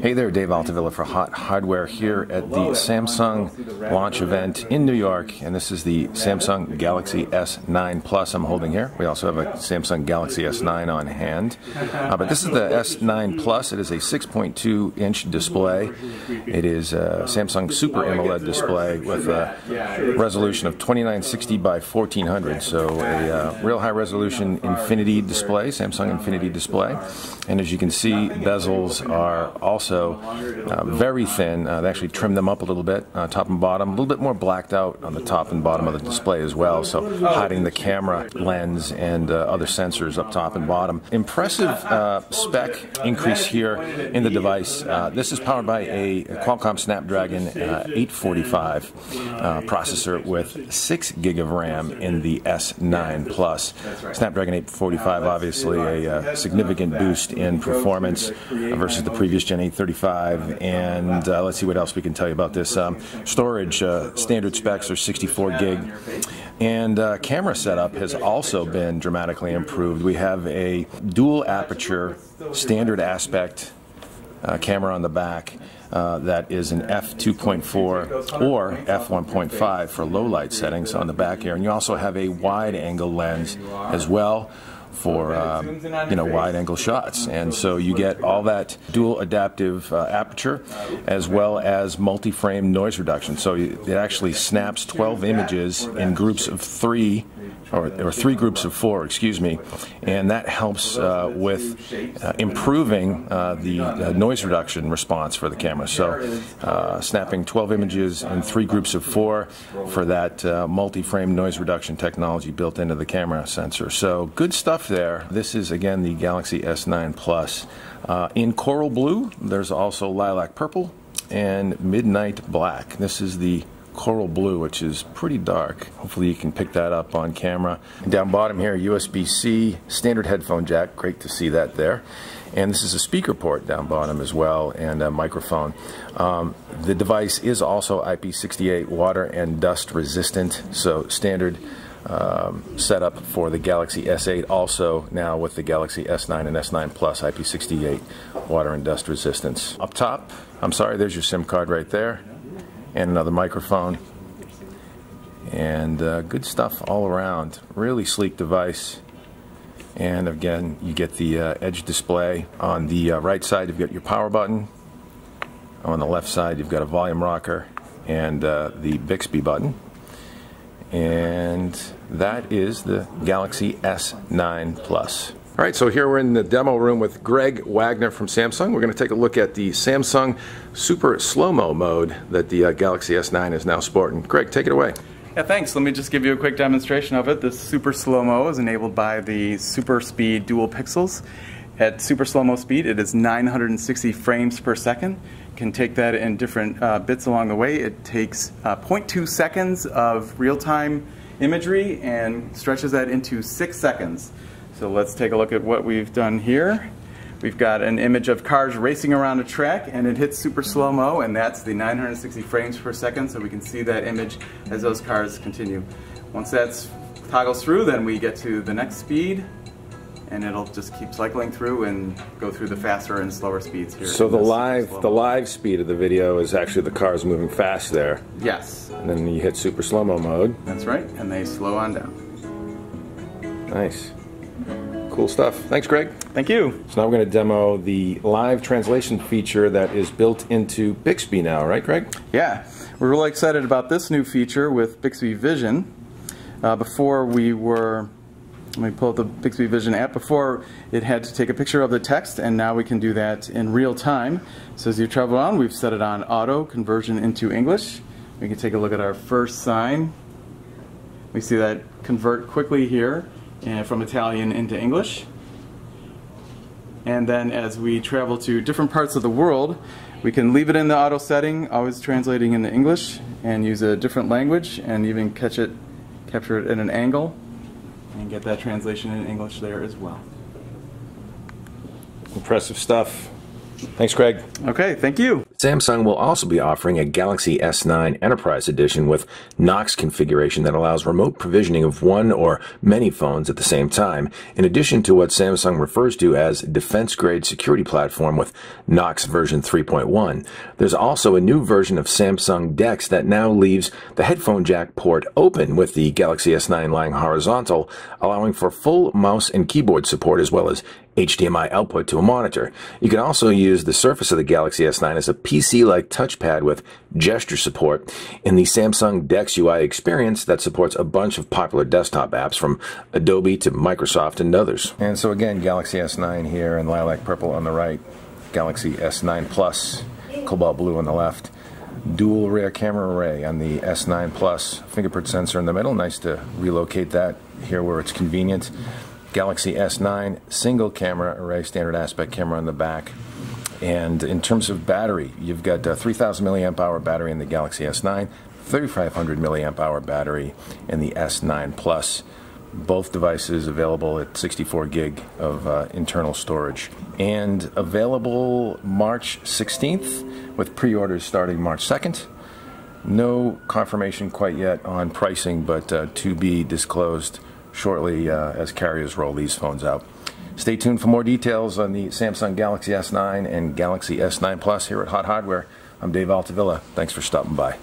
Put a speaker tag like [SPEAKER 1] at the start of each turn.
[SPEAKER 1] Hey there, Dave Altavilla for Hot Hardware here at the Samsung launch event in New York, and this is the Samsung Galaxy S9 Plus I'm holding here. We also have a Samsung Galaxy S9 on hand, but this is the S9 Plus. It is a 6.2-inch display. It is a Samsung Super AMOLED display with a resolution of 2960 by 1400, so a real high-resolution Infinity display, Samsung Infinity display. And as you can see, bezels are also very thin. They actually trimmed them up a little bit, top and bottom, a little bit more blacked out on the top and bottom of the display as well, so hiding the camera lens and other sensors up top and bottom. Impressive spec increase here in the device. This is powered by a Qualcomm Snapdragon 845 processor with 6 gig of RAM in the S9 Plus. Snapdragon 845, obviously a significant boost in performance versus the previous Gen 835, and let's see what else we can tell you about this. Storage, standard specs are 64 gig, and camera setup has also been dramatically improved. We have a dual aperture standard aspect camera on the back that is an f2.4 or f1.5 for low light settings on the back here, and you also have a wide angle lens as well for wide-angle shots, and so you get all that dual adaptive aperture as well as multi-frame noise reduction. So it actually snaps 12 images in groups of 3, or 3 groups of 4, excuse me, and that helps with improving the noise reduction response for the camera. So snapping 12 images in 3 groups of 4 for that multi-frame noise reduction technology built into the camera sensor. So good stuff there. This is again the Galaxy S9 Plus. In coral blue, there's also lilac purple and midnight black. This is the coral blue, which is pretty dark. Hopefully you can pick that up on camera. And down bottom here, USB-C standard headphone jack. Great to see that there. And this is a speaker port down bottom as well, and a microphone. The device is also IP68 water and dust resistant, so standard setup for the Galaxy S8, also now with the Galaxy S9 and S9 Plus, IP68 water and dust resistance. Up top, I'm sorry, there's your SIM card right there, and another microphone, and good stuff all around. Really sleek device. And again, you get the edge display. On the right side, you've got your power button. On the left side, you've got a volume rocker and the Bixby button. And that is the Galaxy S9 Plus. All right, so here we're in the demo room with Greg Wagner from Samsung. We're going to take a look at the Samsung Super Slo-Mo mode that the Galaxy S9 is now sporting. Greg, take it away.
[SPEAKER 2] Yeah, thanks. Let me just give you a quick demonstration of it. This Super Slo-Mo is enabled by the Super Speed dual pixels. At Super Slo-Mo speed, it is 960 frames per second. You can take that in different bits along the way. It takes 0.2 seconds of real-time imagery and stretches that into 6 seconds. So let's take a look at what we've done here. We've got an image of cars racing around a track, and it hits Super Slo-Mo, and that's the 960 frames per second, so we can see that image as those cars continue. Once that toggles through, then we get to the next speed, and it'll just keep cycling through and go through the faster and slower speeds here.
[SPEAKER 1] So the live speed of the video is actually the cars moving fast there.
[SPEAKER 2] Yes.
[SPEAKER 1] And then you hit Super Slo-Mo mode.
[SPEAKER 2] That's right, and they slow on down.
[SPEAKER 1] Nice. Cool stuff. Thanks, Greg.
[SPEAKER 2] Thank you.
[SPEAKER 1] So now we're going to demo the live translation feature that is built into Bixby now, right, Greg?
[SPEAKER 2] Yeah. We're really excited about this new feature with Bixby Vision. Before we were, let me pull up the Bixby Vision app. Before, it had to take a picture of the text, and now we can do that in real time. So as you travel on, we've set it on auto conversion into English. We can take a look at our first sign. We see that convert quickly here. From Italian into English. And then as we travel to different parts of the world, we can leave it in the auto setting, always translating into English, and use a different language, and even capture it at an angle, and get that translation in English there as well.
[SPEAKER 1] Impressive stuff. Thanks, Greg.
[SPEAKER 2] Okay, thank you.
[SPEAKER 1] Samsung will also be offering a Galaxy S9 Enterprise Edition with Knox configuration that allows remote provisioning of one or many phones at the same time, in addition to what Samsung refers to as defense-grade security platform with Knox version 3.1. There's also a new version of Samsung DeX that now leaves the headphone jack port open with the Galaxy S9 lying horizontal, allowing for full mouse and keyboard support as well as HDMI output to a monitor. You can also use the surface of the Galaxy S9 as a PC-like touchpad with gesture support in the Samsung DeX UI experience that supports a bunch of popular desktop apps from Adobe to Microsoft and others. And so again, Galaxy S9 here in lilac purple on the right, Galaxy S9 Plus, cobalt blue on the left. Dual rear camera array on the S9 Plus, fingerprint sensor in the middle. Nice to relocate that here where it's convenient. Galaxy S9 single camera array, standard aspect camera on the back. And in terms of battery, you've got a 3,000 milliamp hour battery in the Galaxy S9, 3,500 milliamp hour battery in the S9 Plus. Both devices available at 64 gig of internal storage. And available March 16th with pre-orders starting March 2nd. No confirmation quite yet on pricing, but to be disclosed shortly as carriers roll these phones out. Stay tuned for more details on the Samsung Galaxy S9 and Galaxy S9 Plus here at Hot Hardware. I'm Dave Altavilla. Thanks for stopping by.